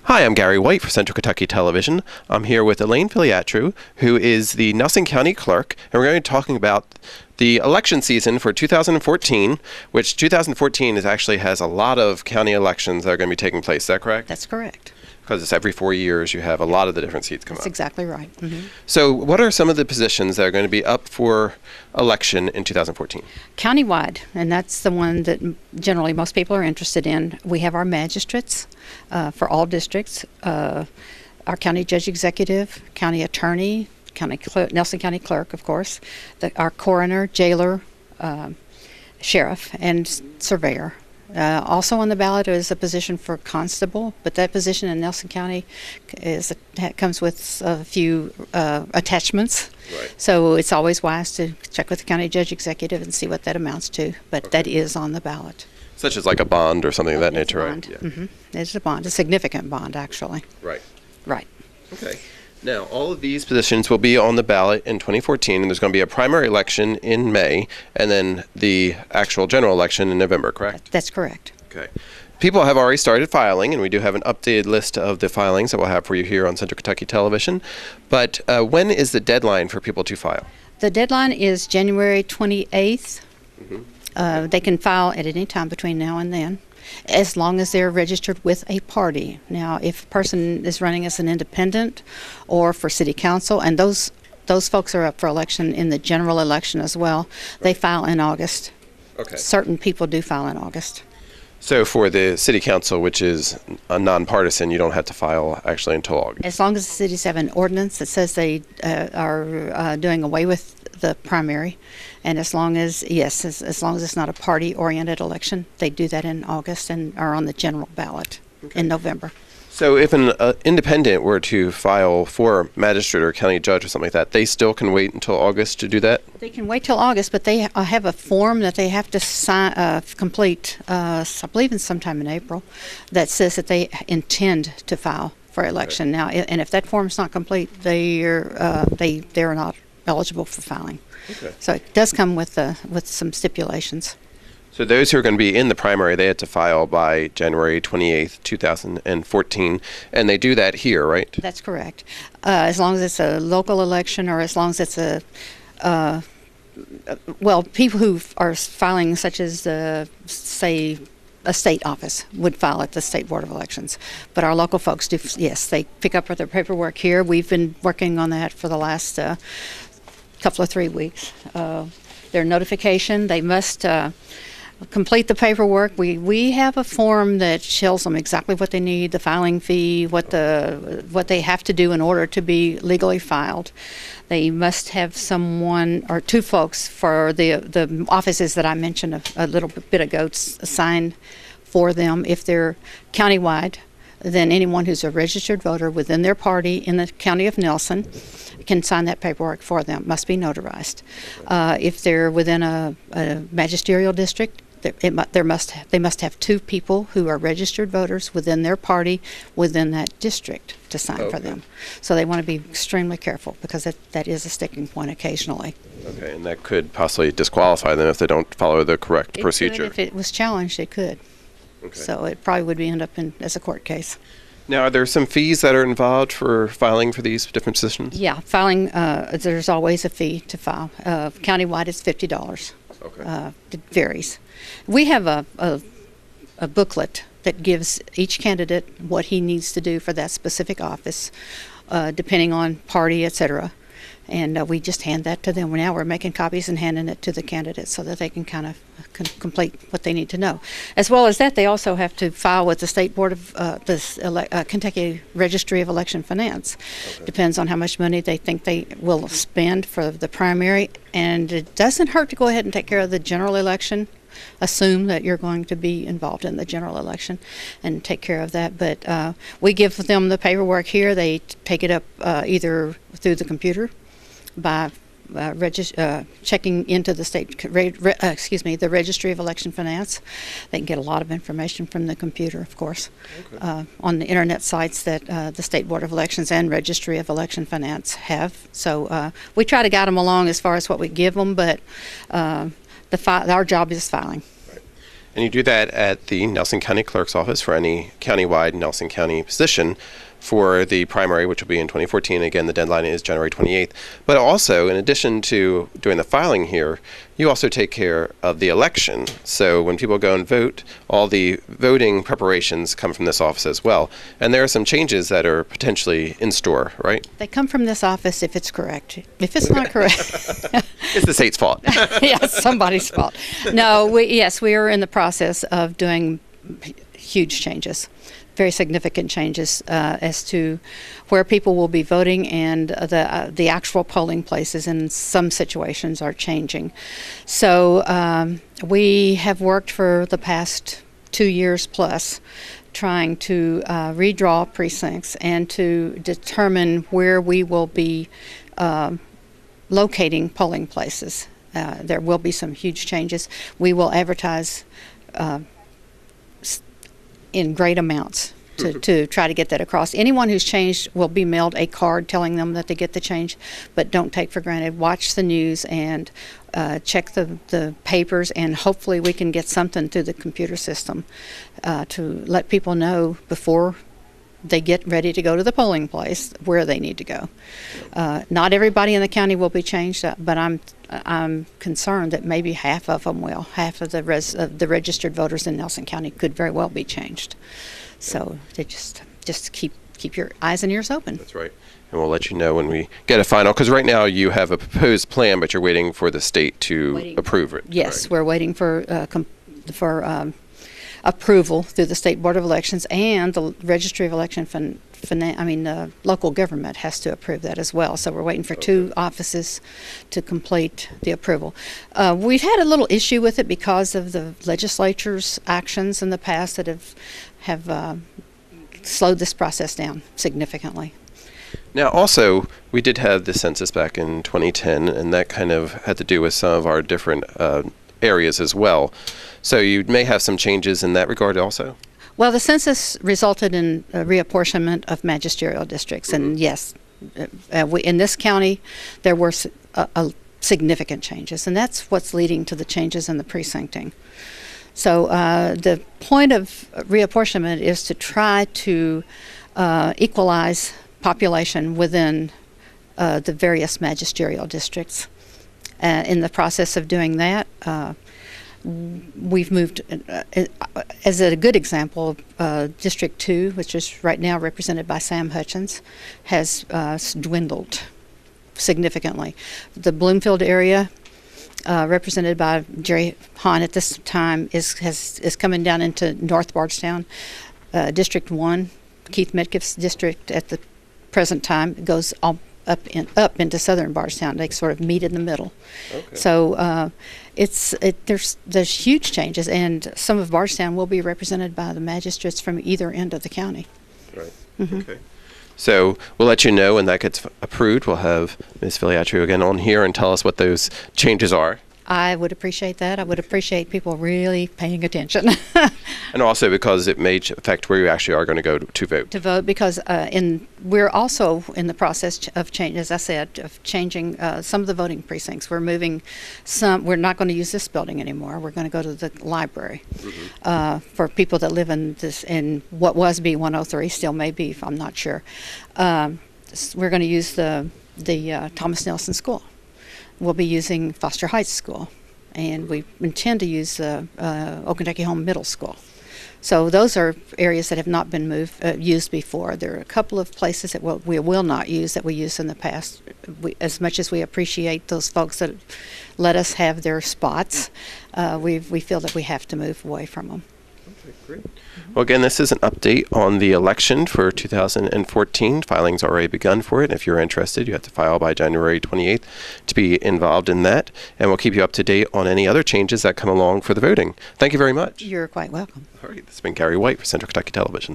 Hi, I'm Gary White for Central Kentucky Television. I'm here with Elaine Filiatru, who is the Nelson County Clerk, and we're going to be talking about the election season for 2014, which 2014 actually has a lot of county elections that are going to be taking place. Is that correct? That's correct. Because it's every 4 years you have a lot of the different seats come up. That's exactly right. Mm-hmm. So what are some of the positions that are going to be up for election in 2014? Countywide, and that's the one that generally most people are interested in. We have our magistrates for all districts, our county judge executive, county attorney, Nelson County clerk, of course, our coroner, jailer, sheriff, and surveyor. Also on the ballot is a position for constable, but that position in Nelson County comes with a few attachments. Right. So it's always wise to check with the county judge executive and see what that amounts to. But that is on the ballot. Such as like a bond or something of that nature, right? Yeah. Mm-hmm. It's a bond, a significant bond, actually. Right. Right. Okay. Now, all of these positions will be on the ballot in 2014, and there's going to be a primary election in May, and then the actual general election in November, correct? That's correct. Okay. People have already started filing, and we do have an updated list of the filings that we'll have for you here on Central Kentucky Television. But when is the deadline for people to file? The deadline is January 28th. Mm-hmm. They can file at any time between now and then, as long as they're registered with a party. Now, if a person is running as an independent or for city council, and those folks are up for election in the general election as well, they file in August. Okay. Certain people do file in August. So for the city council, which is a nonpartisan, you don't have to file actually until August? As long as the cities have an ordinance that says they are doing away with the primary, and as long as as long as it's not a party-oriented election, they do that in August and are on the general ballot in November. So if an independent were to file for magistrate or county judge or something like that, they still can wait until August to do that? They can wait till August, but they have a form that they have to complete, I believe in sometime in April, that says that they intend to file for election. Now, and if that form's not complete, they're not eligible for filing. Okay. So it does come with some stipulations. So those who are going to be in the primary, they had to file by January 28th, 2014, and they do that here, right? That's correct. As long as it's a local election, or as long as it's people who are filing, such as, say, a state office would file at the State Board of Elections. But our local folks do, yes, they pick up their paperwork here. We've been working on that for the last couple of 3 weeks. Their notification, they must complete the paperwork. We have a form that tells them exactly what they need, the filing fee, what they have to do in order to be legally filed. They must have someone or two folks for the offices that I mentioned a little bit ago sign for them. If they're countywide, then anyone who's a registered voter within their party in the county of Nelson can sign that paperwork for them. Must be notarized. If they're within a magisterial district, they must have two people who are registered voters within their party within that district to sign for them. So they want to be extremely careful, because that is a sticking point occasionally. Okay, and that could possibly disqualify them if they don't follow the correct procedure. If it was challenged, it could. Okay. So it probably would end up as a court case. Now, are there some fees that are involved for filing for these different positions? Yeah, filing, there's always a fee to file. Countywide, it's $50. Okay. It varies. We have a booklet that gives each candidate what he needs to do for that specific office, depending on party, etc. And we just hand that to them. Now we're making copies and handing it to the candidates so that they can kind of complete what they need to know. As well as that, they also have to file with the State Board of Kentucky Registry of Election Finance. Okay. Depends on how much money they think they will spend for the primary, and it doesn't hurt to go ahead and take care of the general election. Assume that you're going to be involved in the general election and take care of that. But we give them the paperwork here. They take it up either through the computer by checking into the the Registry of Election Finance. They can get a lot of information from the computer, of course, on the internet sites that the State Board of Elections and Registry of Election Finance have. So we try to guide them along as far as what we give them, but our job is filing. And you do that at the Nelson County Clerk's Office for any countywide Nelson County position for the primary, which will be in 2014. Again, the deadline is January 28th. But also, in addition to doing the filing here, you also take care of the election. So when people go and vote, all the voting preparations come from this office as well. And there are some changes that are potentially in store, right? They come from this office if it's correct. If it's not correct, It's the state's fault. yes, somebody's fault. No, we are in the process of doing huge changes, very significant changes as to where people will be voting, and the actual polling places in some situations are changing. So we have worked for the past 2 years plus trying to redraw precincts and to determine where we will be locating polling places. There will be some huge changes. We will advertise in great amounts to try to get that across. Anyone who's changed will be mailed a card telling them that they get the change, but don't take for granted. Watch the news and check the papers, and hopefully we can get something through the computer system to let people know before they get ready to go to the polling place where they need to go. Not everybody in the county will be changed, but I'm concerned that maybe half of them will. Half of the registered voters in Nelson County could very well be changed. So they just keep your eyes and ears open. That's right. And we'll let you know when we get a final, because right now you have a proposed plan, but you're waiting for the state to approve it. Yes, right? We're waiting for approval through the State Board of Elections, and the Registry of Election local government has to approve that as well. So we're waiting for two offices to complete the approval. We've had a little issue with it because of the legislature's actions in the past that have slowed this process down significantly. Now, also, we did have the census back in 2010, and that kind of had to do with some of our different areas as well. So you may have some changes in that regard also? Well, the census resulted in a reapportionment of magisterial districts, and yes, in this county there were significant changes, and that's what's leading to the changes in the precincting. So the point of reapportionment is to try to equalize population within the various magisterial districts. In the process of doing that, we've moved, as a good example, District 2, which is right now represented by Sam Hutchins, has dwindled significantly. The Bloomfield area, represented by Jerry Hahn at this time, is coming down into North Bardstown. District 1, Keith Metcalf's district at the present time, goes up into southern Bardstown. They sort of meet in the middle. Okay. So there's huge changes, and some of Bardstown will be represented by the magistrates from either end of the county. Right. Mm-hmm. Okay. So we'll let you know when that gets approved. We'll have Ms. Filiatru again on here and tell us what those changes are. I would appreciate that. I would appreciate people really paying attention. And also because it may affect where you actually are going to go to vote. To vote, because we're also in the process of change, as I said, of changing some of the voting precincts. We're moving some. We're not going to use this building anymore. We're going to go to the library. Mm-hmm. For people that live in what was B103, still may be, I'm not sure. We're going to use the Thomas Nelson School. We'll be using Foster Heights School, and we intend to use the Okeechobee Home Middle School. So those are areas that have not been used before. There are a couple of places that we will not use that we used in the past. As much as we appreciate those folks that let us have their spots, we feel that we have to move away from them. Okay, great. Well, again, this is an update on the election for 2014. Filing's already begun for it. And if you're interested, you have to file by January 28th to be involved in that. And we'll keep you up to date on any other changes that come along for the voting. Thank you very much. You're quite welcome. All right. This has been Gary White for Central Kentucky Television.